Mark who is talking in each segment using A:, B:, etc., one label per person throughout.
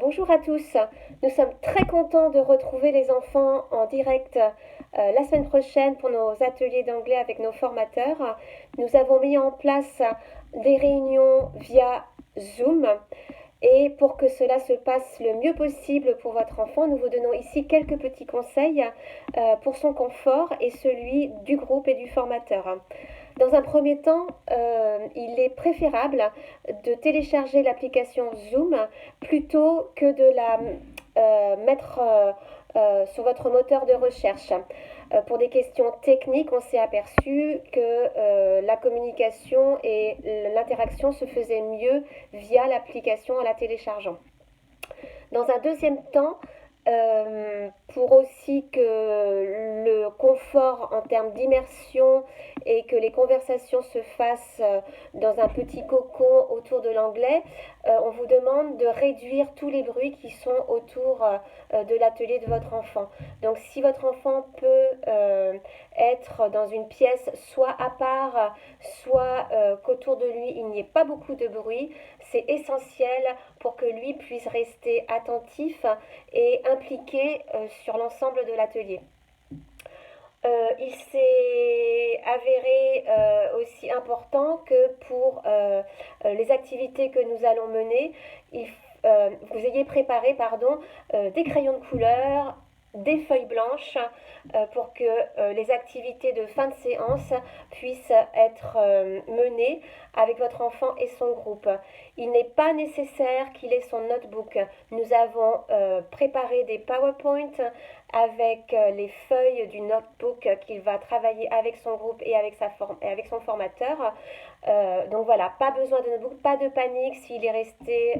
A: Bonjour à tous. Nous sommes très contents de retrouver les enfants en direct la semaine prochaine pour nos ateliers d'anglais avec nos formateurs. Nous avons mis en place des réunions via Zoom et pour que cela se passe le mieux possible pour votre enfant, nous vous donnons ici quelques petits conseils pour son confort et celui du groupe et du formateur. Dans un premier temps, il est préférable de télécharger l'application Zoom plutôt que de la mettre sur votre moteur de recherche. Pour des questions techniques, on s'est aperçu que la communication et l'interaction se faisaient mieux via l'application en la téléchargeant. Dans un deuxième temps, pour aussi que le confort en termes d'immersion et que les conversations se fassent dans un petit cocon autour de l'anglais, on vous demande de réduire tous les bruits qui sont autour de l'atelier de votre enfant. Donc si votre enfant peut être dans une pièce soit à part, soit qu'autour de lui il n'y ait pas beaucoup de bruit, c'est essentiel pour que lui puisse rester attentif et impliqué sur l'ensemble de l'atelier. Il s'est avéré aussi important que pour les activités que nous allons mener, vous ayez préparé des crayons de couleur, des feuilles blanches pour que les activités de fin de séance puissent être menées avec votre enfant et son groupe. Il n'est pas nécessaire qu'il ait son notebook. Nous avons préparé des PowerPoint avec les feuilles du notebook qu'il va travailler avec son groupe et avec son formateur. Donc voilà, pas besoin de notebook, pas de panique s'il est resté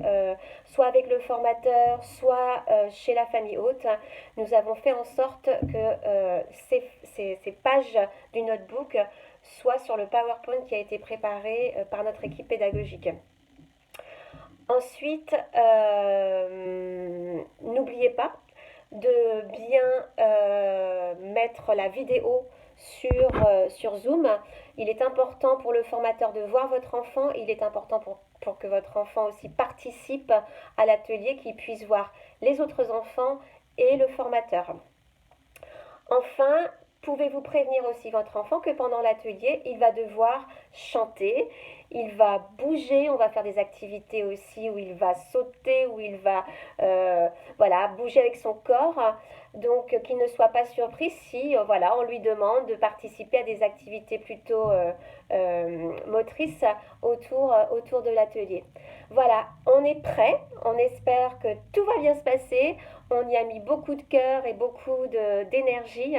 A: soit avec le formateur, soit chez la famille haute. Nous avons fait en sorte que ces pages du notebook soient sur le PowerPoint qui a été préparé par notre équipe pédagogique. Ensuite, n'oubliez pas de bien mettre la vidéo sur Zoom. Il est important pour le formateur de voir votre enfant. Il est important pour que votre enfant aussi participe à l'atelier, qu'il puisse voir les autres enfants et le formateur. Enfin, pouvez-vous prévenir aussi votre enfant que pendant l'atelier, il va devoir chanter, il va bouger, on va faire des activités aussi où il va sauter, où il va bouger avec son corps. Donc qu'il ne soit pas surpris si on lui demande de participer à des activités plutôt motrices autour de l'atelier. Voilà, on est prêt, on espère que tout va bien se passer, on y a mis beaucoup de cœur et beaucoup d'énergie.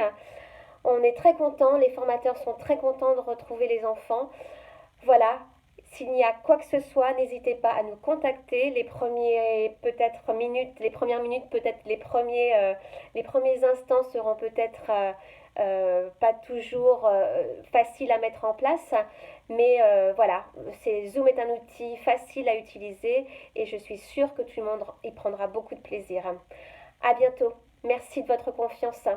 A: On est très contents, les formateurs sont très contents de retrouver les enfants. Voilà, s'il y a quoi que ce soit, n'hésitez pas à nous contacter. Les premières minutes, peut-être les premiers instants seront peut-être pas toujours faciles à mettre en place. Mais Zoom est un outil facile à utiliser et je suis sûre que tout le monde y prendra beaucoup de plaisir. À bientôt. Merci de votre confiance.